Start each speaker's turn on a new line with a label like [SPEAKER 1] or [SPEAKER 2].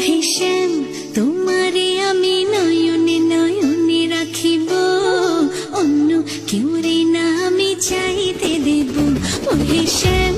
[SPEAKER 1] হে শ্যাম, তোমারে আমি নয়নে নয়নে রাখিব, অন্য কেউরে না আমি চাইতে দেব। ও হে শ্যাম,